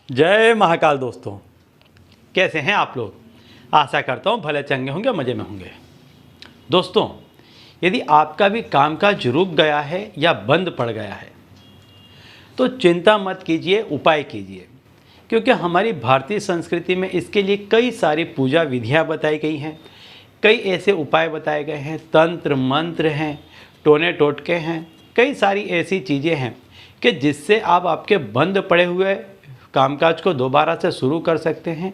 जय महाकाल दोस्तों, कैसे हैं आप लोग। आशा करता हूँ भले चंगे होंगे, मज़े में होंगे। दोस्तों, यदि आपका भी कामकाज रुक गया है या बंद पड़ गया है तो चिंता मत कीजिए, उपाय कीजिए। क्योंकि हमारी भारतीय संस्कृति में इसके लिए कई सारी पूजा विधियाँ बताई गई हैं, कई ऐसे उपाय बताए गए हैं, तंत्र मंत्र हैं, टोने टोटके हैं, कई सारी ऐसी चीज़ें हैं कि जिससे आप आपके बंद पड़े हुए कामकाज को दोबारा से शुरू कर सकते हैं,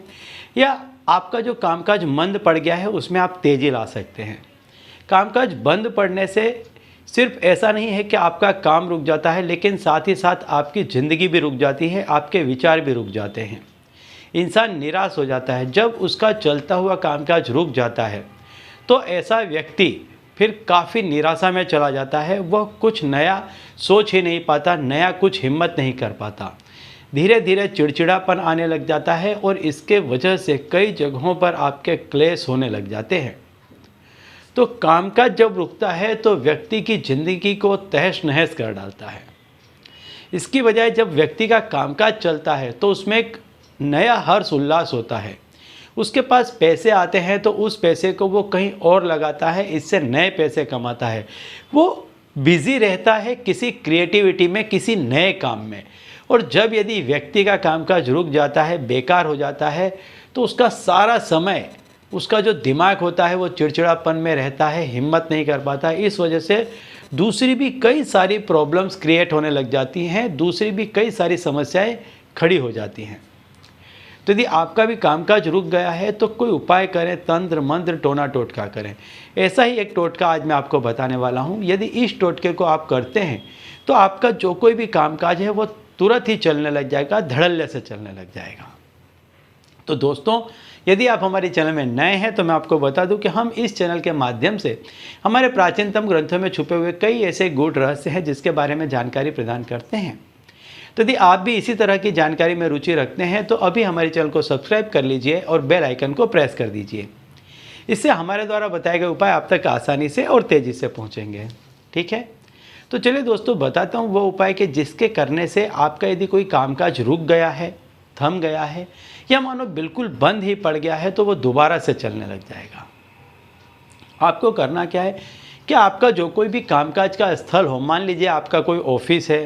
या आपका जो कामकाज मंद पड़ गया है उसमें आप तेज़ी ला सकते हैं। कामकाज बंद पड़ने से सिर्फ ऐसा नहीं है कि आपका काम रुक जाता है, लेकिन साथ ही साथ आपकी ज़िंदगी भी रुक जाती है, आपके विचार भी रुक जाते हैं। इंसान निराश हो जाता है जब उसका चलता हुआ कामकाज रुक जाता है, तो ऐसा व्यक्ति फिर काफ़ी निराशा में चला जाता है। वह कुछ नया सोच ही नहीं पाता, नया कुछ हिम्मत नहीं कर पाता। धीरे धीरे चिड़चिड़ापन आने लग जाता है और इसके वजह से कई जगहों पर आपके क्लेश होने लग जाते हैं। तो कामकाज जब रुकता है तो व्यक्ति की ज़िंदगी को तहस नहस कर डालता है। इसकी बजाय जब व्यक्ति का कामकाज चलता है तो उसमें एक नया हर्ष उल्लास होता है। उसके पास पैसे आते हैं तो उस पैसे को वो कहीं और लगाता है, इससे नए पैसे कमाता है। वो बिज़ी रहता है किसी क्रिएटिविटी में, किसी नए काम में। और जब यदि व्यक्ति का कामकाज रुक जाता है, बेकार हो जाता है, तो उसका सारा समय, उसका जो दिमाग होता है वो चिड़चिड़ापन में रहता है, हिम्मत नहीं कर पाता। इस वजह से दूसरी भी कई सारी प्रॉब्लम्स क्रिएट होने लग जाती हैं, दूसरी भी कई सारी समस्याएं खड़ी हो जाती हैं। तो यदि आपका भी कामकाज रुक गया है तो कोई उपाय करें, तंत्र मंत्र टोना टोटका करें। ऐसा ही एक टोटका आज मैं आपको बताने वाला हूँ। यदि इस टोटके को आप करते हैं तो आपका जो कोई भी कामकाज है वो तुरंत ही चलने लग जाएगा, धड़ल्ले से चलने लग जाएगा। तो दोस्तों, यदि आप हमारे चैनल में नए हैं तो मैं आपको बता दूं कि हम इस चैनल के माध्यम से हमारे प्राचीनतम ग्रंथों में छुपे हुए कई ऐसे गूढ़ रहस्य हैं जिसके बारे में जानकारी प्रदान करते हैं। तो यदि आप भी इसी तरह की जानकारी में रुचि रखते हैं तो अभी हमारे चैनल को सब्सक्राइब कर लीजिए और बेल आइकन को प्रेस कर दीजिए। इससे हमारे द्वारा बताए गए उपाय आप तक आसानी से और तेज़ी से पहुँचेंगे। ठीक है, तो चलिए दोस्तों, बताता हूँ वो उपाय कि जिसके करने से आपका यदि कोई कामकाज रुक गया है, थम गया है, या मानो बिल्कुल बंद ही पड़ गया है तो वो दोबारा से चलने लग जाएगा। आपको करना क्या है कि आपका जो कोई भी कामकाज का स्थल हो, मान लीजिए आपका कोई ऑफिस है,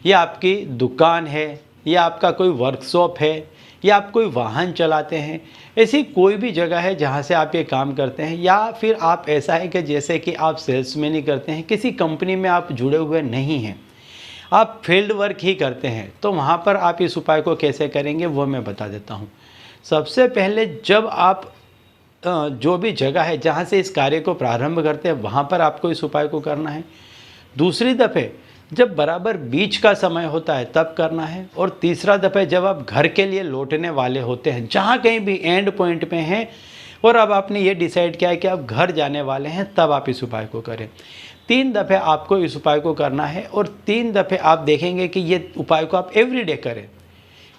या आपकी दुकान है, या आपका कोई वर्कशॉप है, या आप कोई वाहन चलाते हैं, ऐसी कोई भी जगह है जहाँ से आप ये काम करते हैं, या फिर आप ऐसा है कि जैसे कि आप सेल्समैन ही करते हैं, किसी कंपनी में आप जुड़े हुए नहीं हैं, आप फील्ड वर्क ही करते हैं, तो वहाँ पर आप इस उपाय को कैसे करेंगे वो मैं बता देता हूँ। सबसे पहले जब आप जो भी जगह है जहाँ से इस कार्य को प्रारंभ करते हैं वहाँ पर आपको इस उपाय को करना है। दूसरी दफ़े जब बराबर बीच का समय होता है तब करना है। और तीसरा दफ़े जब आप घर के लिए लौटने वाले होते हैं, जहाँ कहीं भी एंड पॉइंट पे हैं और अब आपने ये डिसाइड किया है कि आप घर जाने वाले हैं, तब आप इस उपाय को करें। 3 दफ़े आपको इस उपाय को करना है और 3 दफ़े आप देखेंगे कि ये उपाय को आप एवरीडे करें।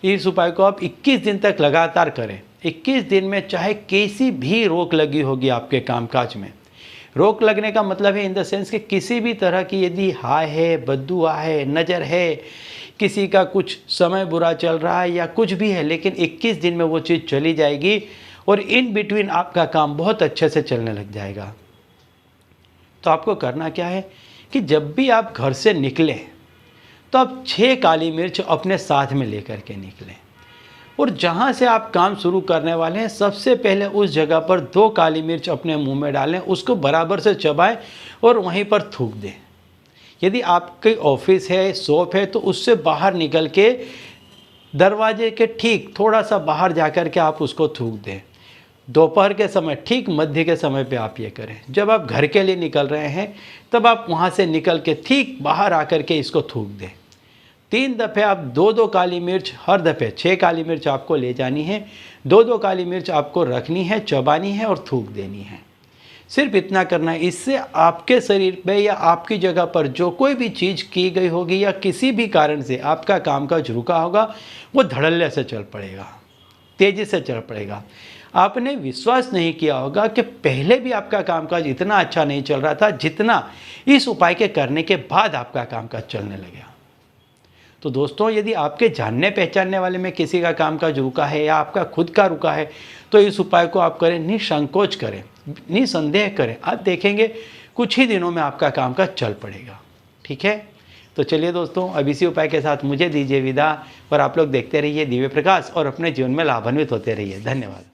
इस उपाय को आप 21 दिन तक लगातार करें। 21 दिन में चाहे कैसी भी रोक लगी होगी आपके कामकाज में, रोक लगने का मतलब है इन द सेंस कि किसी भी तरह की यदि हाय है, बद्दुआ है, नज़र है, किसी का कुछ समय बुरा चल रहा है या कुछ भी है, लेकिन 21 दिन में वो चीज़ चली जाएगी और इन बिटवीन आपका काम बहुत अच्छे से चलने लग जाएगा। तो आपको करना क्या है कि जब भी आप घर से निकलें तो आप 6 काली मिर्च अपने साथ में लेकर के निकलें, और जहाँ से आप काम शुरू करने वाले हैं सबसे पहले उस जगह पर 2 काली मिर्च अपने मुंह में डालें, उसको बराबर से चबाएं और वहीं पर थूक दें। यदि आपके ऑफिस है, शॉप है, तो उससे बाहर निकल के दरवाजे के ठीक थोड़ा सा बाहर जाकर के आप उसको थूक दें। दोपहर के समय, ठीक मध्य के समय पे आप ये करें। जब आप घर के लिए निकल रहे हैं तब आप वहाँ से निकल के ठीक बाहर आकर के इसको थूक दें। 3 दफ़े आप 2-2 काली मिर्च, हर दफ़े 6 काली मिर्च आपको ले जानी है, 2-2 काली मिर्च आपको रखनी है, चबानी है और थूक देनी है। सिर्फ इतना करना है। इससे आपके शरीर पे या आपकी जगह पर जो कोई भी चीज़ की गई होगी या किसी भी कारण से आपका कामकाज रुका होगा, वो धड़ल्ले से चल पड़ेगा, तेज़ी से चल पड़ेगा। आपने विश्वास नहीं किया होगा कि पहले भी आपका कामकाज इतना अच्छा नहीं चल रहा था जितना इस उपाय के करने के बाद आपका कामकाज चलने लगा। तो दोस्तों, यदि आपके जानने पहचानने वाले में किसी का काम काज रुका है या आपका खुद का रुका है, तो इस उपाय को आप करें, निसंकोच करें, निसंदेह करें। आप देखेंगे कुछ ही दिनों में आपका काम काज चल पड़ेगा। ठीक है, तो चलिए दोस्तों, अब इसी उपाय के साथ मुझे दीजिए विदा और आप लोग देखते रहिए दिव्य प्रकाश और अपने जीवन में लाभान्वित होते रहिए। धन्यवाद।